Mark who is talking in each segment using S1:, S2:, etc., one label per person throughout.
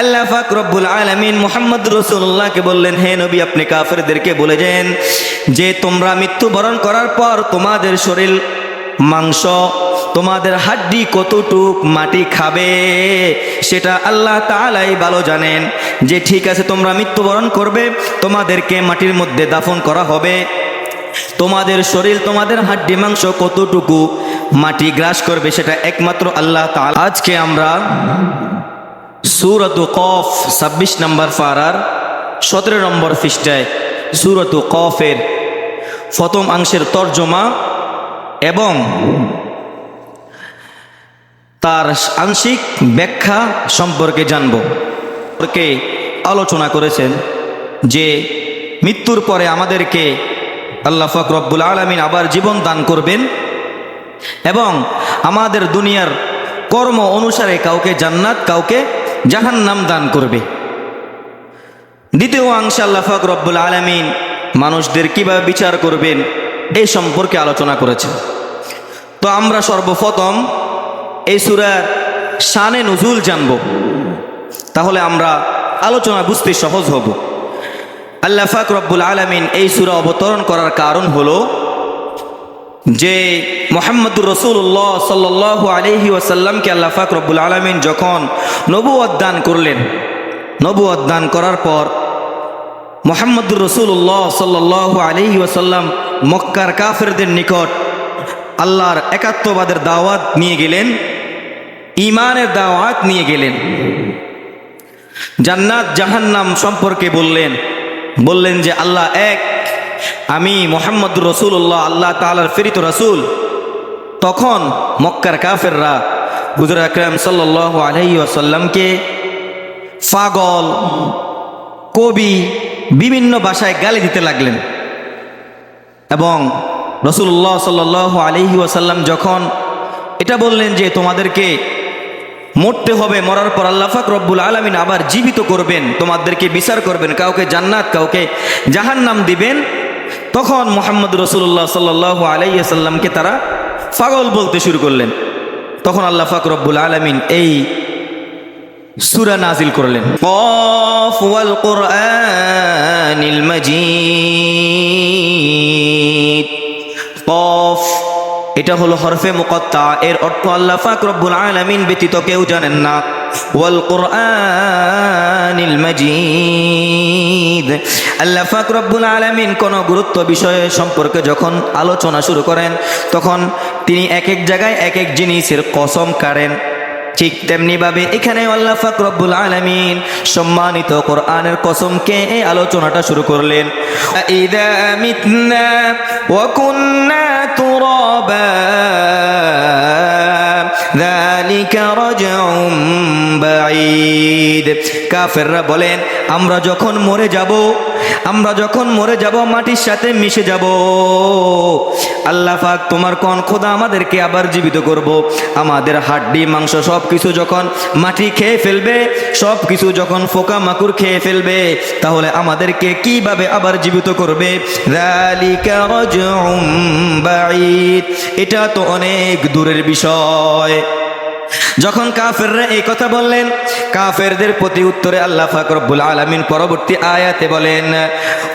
S1: আল্লাহ পাক রব্বুল আলামিন মুহাম্মদ রাসূলুল্লাহকে বললেন, হে নবী, আপনি কাফেরদেরকে বলে যান যে তোমরা মৃত্যুবরণ করার পর তোমাদের শরীর, মাংস, তোমাদের হাড্ডি কতটুক মাটি খাবে সেটা আল্লাহ তাআলাই ভালো জানেন। যে ঠিক আছে, তোমরা মৃত্যুবরণ করবে, তোমাদেরকে মাটির মধ্যে দাফন করা হবে, তোমাদের শরীর, তোমাদের হাড্ডি মাংস কতটুকু মাটি গ্রাস করবে সেটা একমাত্র আল্লাহ তাআলা। আজকে আমরা সূরাত কফ 26 নম্বর পারার 17 নম্বর পৃষ্ঠায় সূরাত কফের প্রথম অংশের তর্জমা এবং তার আংশিক ব্যাখ্যা সম্পর্কে জানব। আলোচনা করেছেন যে মৃত্যুর পরে আমাদেরকে আল্লাহ পাক রব্বুল আলামিন আবার জীবন দান করবেন এবং আমাদের দুনিয়ার কর্ম অনুসারে কাউকে জান্নাত, কাউকে জাহান্নাম দান করবে। দ্বিতীয় অংশে আল্লাহ পাক রব্বুল আলামিন মানুষদের কিভাবে বিচার করবেন এই সম্পর্কে আলোচনা করেছেন। তো আমরা সর্বপ্রথম এই সূরার শানে নুজুল জানব, তাহলে আমরা আলোচনা বুঝতে সহজ হব। আল্লাহ পাক রব্বুল আলামিন এই সূরা অবতরণ করার কারণ হলো যে মুহাম্মদুর রাসূলুল্লাহ সাল্লাল্লাহু আলাইহি ওয়াসাল্লামকে আল্লাহ পাক রব্বুল আলামিন যখন নবুয়ত দান করলেন, নবুয়ত দান করার পর মুহাম্মদুর রাসূলুল্লাহ সাল্লাল্লাহু আলাইহি ওয়াসাল্লাম মক্কার কাফেরদের নিকট আল্লাহর একাত্মবাদের দাওয়াত নিয়ে গেলেন, ঈমানের দাওয়াত নিয়ে গেলেন, জান্নাত জাহান্নাম সম্পর্কে বললেন যে আল্লাহ এক, আমি মুহাম্মদুর রাসূলুল্লাহ আল্লাহ তাআলার প্রেরিত রাসূল। তখন মক্কার কাফেররা হুজুর আকরাম সাল্লাল্লাহু আলাইহি ওয়াসাল্লামকে পাগল, কবি, বিভিন্ন ভাষায় গালি দিতে লাগলেন এবং রাসূলুল্লাহ সাল্লাল্লাহু আলাইহি ওয়াসাল্লাম যখন এটা বললেন যে তোমাদেরকে মরতে হবে, মরার পর আল্লাহ পাক রব্বুল আলামিন আবার জীবিত করবেন, তোমাদেরকে বিচার করবেন, কাউকে জান্নাত, কাউকে জাহান্নাম দিবেন, তখন মুহাম্মদ রাসূলুল্লাহ সাল্লাল্লাহু আলাইহি ওয়াসাল্লামকে তারা পাগল বলতে শুরু করলেন। তখন আল্লাহ পাক রব্বুল আলামিন এই সূরা নাজিল করলেন, কফ ওয়াল কুরআনিল মাজিদ। কফ এটা হলো হরফে মুকাত্তা, এর অর্থ আল্লাহ পাক রব্বুল আলামিন ব্যতীত কেউ জানেন না। ওয়াল কুরআনিল মাজিদ, আল্লাহ পাক রব্বুল আলামিন কোন গুরুত্ব বিষয় সম্পর্কে যখন আলোচনা শুরু করেন তখন তিনি এক এক জায়গায় এক এক জিনিসের কসম কাড়েন। ঠিক তেমনি ভাবে এখানে আল্লাহ পাক রব্বুল আলামিন সম্মানিত কোরআনের কসমকে এই আলোচনাটা শুরু করলেন। ইযা মিতনা ওয়া কুন্না তুরাবা যালিকা রাজউম বাঈদ। কাফেররা বলেন আমরা যখন মরে যাব মাটির সাথে মিশে যাব, আল্লাহ পাক তোমার কোন খোদা আমাদেরকে আবার জীবিত করব? আমাদের হাড্ডি মাংস সবকিছু যখন মাটি খেয়ে ফেলবে, সবকিছু যখন পোকা মাকুড় খেয়ে ফেলবে, তাহলে আমাদেরকে কিভাবে আবার জীবিত করবে? যালিকা রাজউম বাঈদ, এটা তো অনেক দূরের বিষয়। যখন কাফেররা এই কথা বললেন, কাফেরদের প্রতি উত্তরে আল্লাহ পাক রব্বুল আলামিন পরবর্তী আয়াতে বলেন,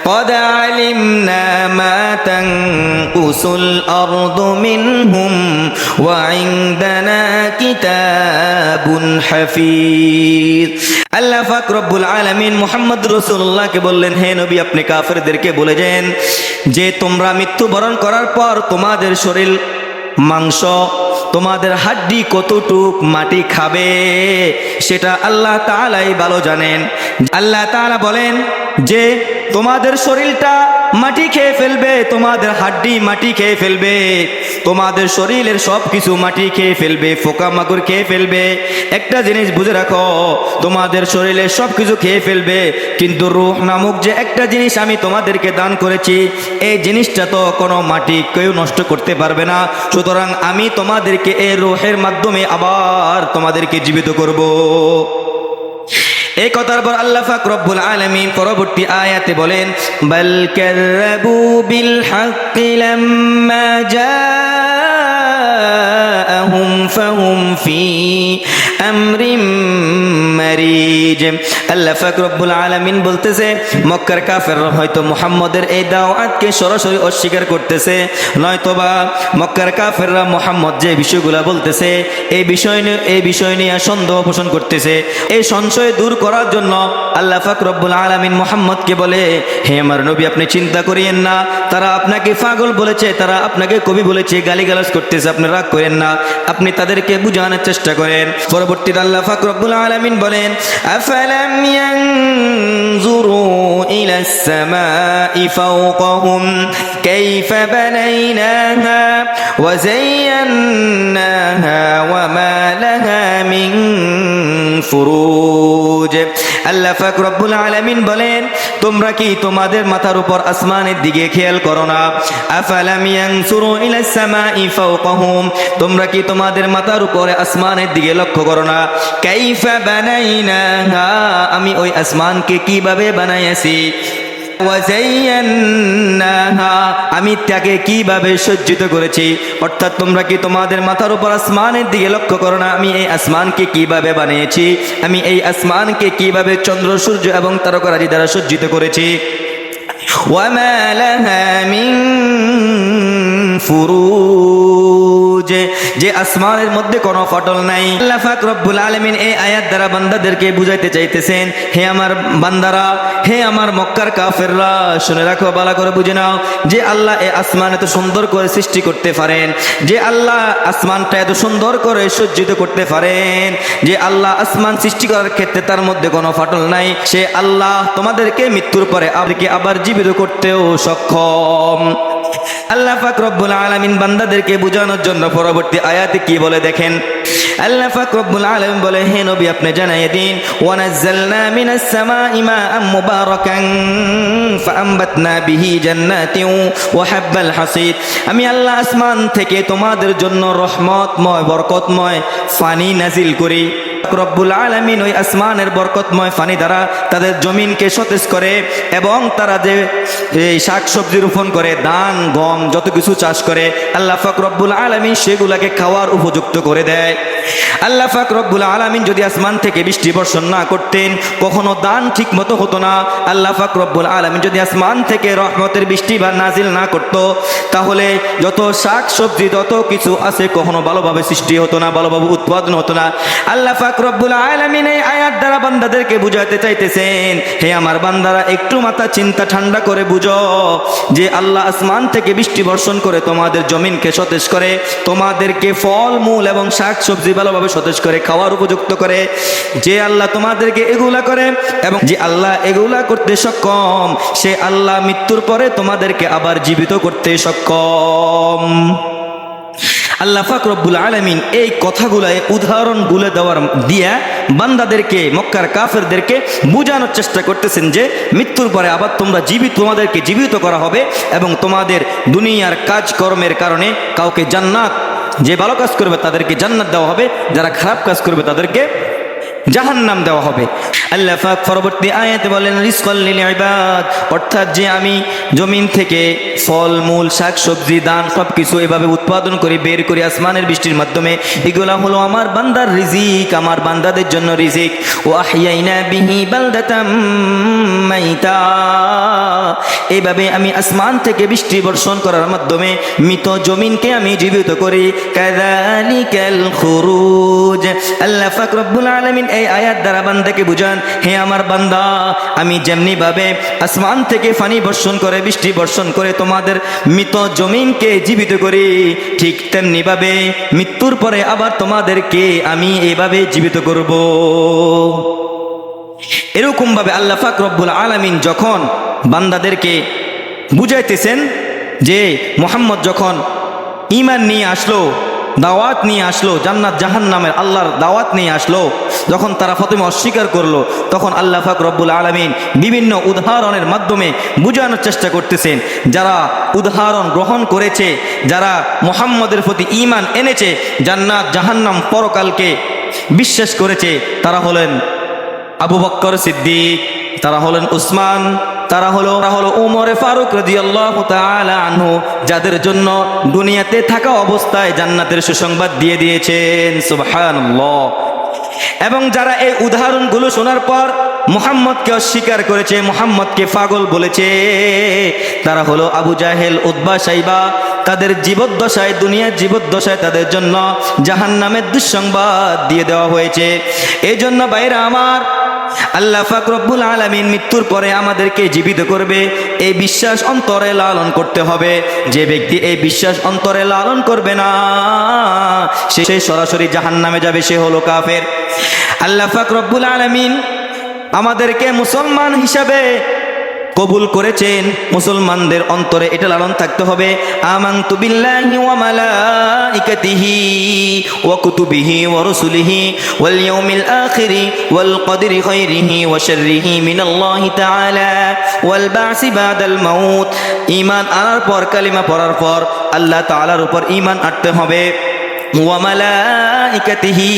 S1: قد علمنا ما تنقص الأرض منهم وعندنا كتاب حفيظ। আল্লাহ পাক রব্বুল আলামিন মুহাম্মদ রাসূলুল্লাহকে বললেন, হে নবী, আপনি কাফেরদেরকে বলে যান যে তোমরা মৃত্যুবরণ করার পর তোমাদের শরীর, মাংস, তোমাদের হাড্ডি কতটুক মাটি খাবে সেটা আল্লাহ তাআলাই ভালো জানেন। আল্লাহ তাআলা বলেন যে তোমাদের শরীরটা মাটি খেয়ে ফেলবে, তোমাদের হাড্ডি মাটি খেয়ে ফেলবে, তোমাদের শরীরের সব কিছু মাটি খেয়ে ফেলবে, পোকা মাকড় খেয়ে ফেলবে। একটা জিনিস বুঝে রাখো, তোমাদের শরীরের সব কিছু খেয়ে ফেলবে, কিন্তু রূহ নামক যে একটা জিনিস আমি তোমাদেরকে দান করেছি, এই জিনিসটা তো কোনো মাটি কেউ নষ্ট করতে পারবে না। সুতরাং আমি তোমাদেরকে এই রূহের মাধ্যমে আবার তোমাদেরকে জীবিত করব। এই কথার পর আল্লাহ পাক রব্বুল আলামিন পরবর্তী আয়াতে বলেন, বাল কাযাবু বিল হাক্কি লাম্মা জাআহুম ফাহুম ফি আমরিম মারিজ। আল্লাহ পাক রব্বুল আলামিন বলতেছে মক্কার কাফেররা হয়তো মুহাম্মদের এই দাওয়াতকে সরাসরি অস্বীকার করতেছে, নয়তোবা মক্কার কাফেররা মুহাম্মদ যে বিষয়গুলো বলতেছে এই বিষয় নিয়ে সন্দেহ পোষণ করতেছে। এই সংশয় দূর করার জন্য আল্লাহ পাক রব্বুল আলামিন মুহাম্মদকে বলে, হে আমার নবী আপনি চিন্তা করিয়েন না, তারা আপনাকে পাগল বলেছে, তারা আপনাকে কবি বলেছে, গালিগালাজ করতেছে, আপনি রাগ করেন না, আপনি তাদেরকে বুঝানোর চেষ্টা করেন। পরবর্তীতে আল্লাহ পাক রব্বুল আলামিন বলেন, আফালাম ইয়ানজুরু ইলাস সামাই ফাওকাহুম কাইফা বানাইনাহা ওয়া যায়্যানাহা ওয়া মা লাহা মিন ফুরুজ। আল্লাহ পাক রব্বুল আলামিন বলেন, তোমরা কি তোমাদের মাথার উপর আসমানের দিকে খেয়াল করো না? আফালাম ইয়ানজুরু ইলাস সামাই ফাওকাহুম, তোমরা কি তোমাদের মাথার উপরে আসমানের দিকে লক্ষ্য করো না? কাইফা বানাইনাহা, আমি ওই আসমানকে কিভাবে বানাইছি, ওয়া যায়্যানাহা, আমি তাকে কিভাবে সজ্জিত করেছি। অর্থাৎ তোমরা কি তোমাদের মাথার উপর আসমানের দিকে লক্ষ্য করো না, আমি এই আসমানকে কিভাবে বানিয়েছি, আমি এই আসমানকে কিভাবে চন্দ্র সূর্য এবং তারকারাজি দ্বারা সজ্জিত করেছি। ওয়া মা লাহা মিন ফুরুজ, যে আসমানের মধ্যে কোনো ফাটল নাই। আল্লাহ পাক রব্বুল আলামিন এই আয়াত দ্বারা বান্দাদেরকে বুঝাইতে চাইতেছেন, হে আমার বান্দারা, হে আমার মক্কার কাফেররা, শুনে রাখো, ভালো করে বুঝে নাও, যে আল্লাহ এই আসমান এত সুন্দর করে সৃষ্টি করতে পারেন, যে আল্লাহ আসমানটা এত সুন্দর করে সজ্জিত করতে পারেন, যে আল্লাহ আসমান সৃষ্টি করার ক্ষেত্রে তার মধ্যে কোনো ফাটল নাই, সে আল্লাহ তোমাদেরকে মৃত্যুর পরে আবার জীবিত করতেও সক্ষম। আল্লাহ পাক রব্বুল আলামিন বান্দাদেরকে বোঝানোর জন্য পরবর্তী আয়াতে কি বলে দেখেন। আল্লাহ পাক রব্বুল আলামিন বলে, হে নবী আপনি জানাইয়ে দিন, ওয়া নাযালনা মিনাস সামাই মাআম মুবারাকান ফাআমবাতনা বিহি জান্নাতিন ওয়া হাব্বাল হাসীদ, আমি আল্লাহ আসমান থেকে তোমাদের জন্য রহমতময় বরকতময় পানি নাজিল করি। রব্বুল আলামিন ওই আসমানের বরকতময় পানি দ্বারা তাদের জমিনকে সতেজ করে এবং তারা যে শাক সবজি রোপণ করে, ধান গম যত কিছু চাষ করে, আল্লাহ পাক রব্বুল আলামিন সেগুলাকে খাওয়ার উপযুক্ত করে দেয়। আল্লাহ পাক রব্বুল আলামিন যদি আসমান থেকে বৃষ্টি বর্ষণ না করতেন, কখনো দান ঠিক মতো হতো না। আল্লাহ পাক রব্বুল আলামিন যদি আসমান থেকে রহমতের বৃষ্টি বা নাজিল না করত, তাহলে যত শাক সবজি যত কিছু আছে কখনো ভালোভাবে সৃষ্টি হতো না, ভালোভাবে উৎপাদন হতো না। আল্লাহ পাক রব্বুল আলামিন এই আয়াত দ্বারা বান্দাদেরকে বুঝাতে চাইতেছেন, হে আমার বান্দারা, একটু মাথা চিন্তা ঠান্ডা করে বুঝো, যে আল্লাহ আসমান থেকে বৃষ্টি বর্ষণ করে তোমাদের জমিনকে সতেজ করে, তোমাদেরকে ফল মূল এবং শাক সবজি ভালোভাবে সতেজ করে খাওয়ার উপযুক্ত করে, যে আল্লাহ তোমাদেরকে এগুলা করে এবং যে আল্লাহ এগুলা করতে সক্ষম, সে আল্লাহ মৃত্যুর পরে তোমাদেরকে আবার জীবিত করতে সক্ষম। আল্লাহ পাক রব্বুল আলামিন এই কথাগুলোয় উদাহরণগুলো দিয়া বান্দাদেরকে, মক্কার কাফেরদেরকে বোঝানোর চেষ্টা করতেছেন যে মৃত্যুর পরে আবার তোমাদেরকে জীবিত করা হবে এবং তোমাদের দুনিয়ার কাজকর্মের কারণে কাউকে জান্নাত, যে ভালো কাজ করবে তাদেরকে জান্নাত দেওয়া হবে, যারা খারাপ কাজ করবে তাদেরকে জাহান্নাম দেওয়া হবে। আল্লাহ পাক পরবর্তী আয়াতে বলেন, রিজকাল লিল ইবাদ, অর্থাৎ যে আমি জমিন থেকে ফল মূল শাক সবজি দান সবকিছু এভাবে উৎপাদন করি, বের করি আসমানের বৃষ্টির মাধ্যমে, এগুলা হলো আমার বান্দার রিজিক, আমার বান্দাদের জন্য রিজিক। ওয়া আহইয়াইনা বিহি বালদাতাম মাইতা, এইভাবে আমি আসমান থেকে বৃষ্টি বর্ষণ করার মাধ্যমে মৃত জমিনকে আমি জীবিত করি। কাযালিকাল খুরুজ, আল্লাহ পাক রব্বুল আলামিন এই আয়াত দ্বারা বান্দাকে বুঝান, হে আমার বান্দা, আমি যেমনি ভাবে আসমান থেকে পানি বর্ষণ করে বৃষ্টি বর্ষণ করে তোমাদের মৃত জমিনকে জীবিত করি, ঠিক তেমনি ভাবে মৃত্যুর পরে আবার তোমাদেরকে আমি এইভাবে জীবিত করব। এরকম ভাবে আল্লাহ পাক রব্বুল আলামিন যখন বান্দাদেরকে বুঝাইতেছেন যে মুহাম্মদ যখন ঈমান নিয়ে আসলো, দাওয়াত নিয়ে আসলো, জান্নাত জাহান্নামের আল্লাহর দাওয়াত নিয়ে আসলো, যখন তারা প্রথমে অস্বীকার করলো, তখন আল্লাহ পাক রব্বুল আলামিন বিভিন্ন উদাহরণের মাধ্যমে বোঝানোর চেষ্টা করতেছেন, যারা উদাহরণ গ্রহণ করেছে, যারা মুহাম্মদের প্রতি ঈমান এনেছে, জান্নাত জাহান্নাম পরকালকে বিশ্বাস করেছে, তারা হলেন আবু বকর সিদ্দিক, তারা হলেন উসমান, তারা হলো উমরে ফারুক রাদিয়াল্লাহু তাআলা আনহু, যাদের জন্য দুনিয়াতে থাকা অবস্থায় জান্নাতের সুসংবাদ দিয়ে দিয়েছেন। সুবহানাল্লাহ। এবং যারা এই উদাহরণগুলো শোনার পর মুহাম্মদকে অস্বীকার করেছে, মুহাম্মদকে পাগল বলেছে, তারা হলো আবু জাহেল, উতবা, সাইবা। তাদের জীবদ্দশায়, দুনিয়ার জীবদ্দশায় তাদের জন্য জাহান্নামের দুঃসংবাদ দিয়ে দেওয়া হয়েছে। এই জন্য ভাইরা আমার, আল্লাহ পাক রব্বুল আলামিন মৃত্যুর পরে আমাদেরকে জীবিত করবে, এই বিশ্বাস অন্তরে লালন করতে হবে। যে ব্যক্তি এই বিশ্বাস অন্তরে লালন করবে না, সে সরাসরি জাহান্নামে যাবে, সে হলো কাফের। আল্লাহ পাক রব্বুল আলামিন আমাদেরকে মুসলমান হিসাবে কবুল করেছেন। মুসলমানদের অন্তরে এটা লালন থাকতে হবে, আমানতু বিল্লাহি ওয়া মালাইকাতিহি ওয়া কুতুবিহি ওয়া রাসূলিহি ওয়াল ইয়াউমিল আখিরি ওয়াল কদরি খাইরিহি ওয়া শাররিহি মিনাল্লাহি তাআলা ওয়াল বা'সি বাদাল মাউত। ঈমান আনার পর, কালিমা পড়ার পর আল্লাহ তাআলার উপর ঈমান আনতে হবে। ওয়া মালাইকাতিহি,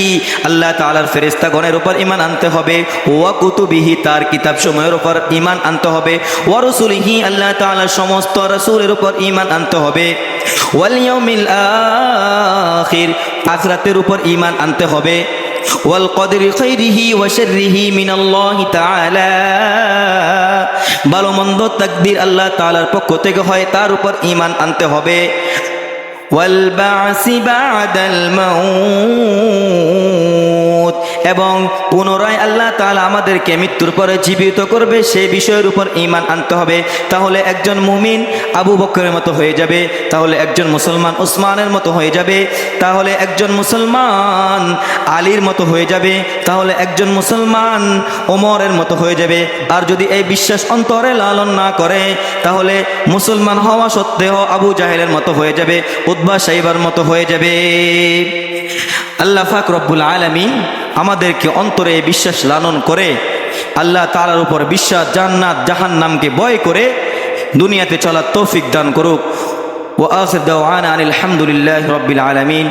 S1: আল্লাহ তাআলার ফেরেশতাগণের উপর ঈমান আনতে হবে। ওয়া কুতুবিহি, তার কিতাব সমূহের উপর ঈমান আনতে হবে। ওয়া রাসূলিহি, আল্লাহ তাআলার সমস্ত রাসূলের উপর ঈমান আনতে হবে। ওয়াল ইয়াউমিল আখির, আখিরাতের উপর ঈমান আনতে হবে। ওয়াল কদরি খাইরিহি ওয়া শাররিহি মিনাল্লাহি তাআলা, ভালো মন্দ তাকদীর আল্লাহ তাআলার পক্ষ থেকে হয়, তার উপর ঈমান আনতে হবে। ওয়াল বা'সি বা'দাল মাউত, এবং পুনরায় আল্লাহ তাআলা আমাদেরকে মৃত্যুর পরে জীবিত করবে, সেই বিষয়ের উপর ঈমান আনতে হবে। তাহলে একজন মুমিন আবু বকরের মতো হয়ে যাবে, তাহলে একজন মুসলমান উসমানের মতো হয়ে যাবে, তাহলে একজন মুসলমান আলীর মতো হয়ে যাবে, তাহলে একজন মুসলমান ওমরের মতো হয়ে যাবে। আর যদি এই বিশ্বাস অন্তরে লালন না করে, তাহলে মুসলমান হওয়া সত্ত্বেও আবু জাহেলের মতো হয়ে যাবে, উতবা সাইবার মতো হয়ে যাবে। আল্লাহ পাক রব্বুল আলামিন আমাদেরকে অন্তরে এই বিশ্বাস লালন করে, আল্লাহ তাআলার উপর বিশ্বাস, জান্নাত জাহান্নামকে ভয় করে দুনিয়াতে চলার তৌফিক দান করুক। ওয়া আখির দাওয়ানা আনিল হামদুলিল্লাহি রাব্বিল আলামিন।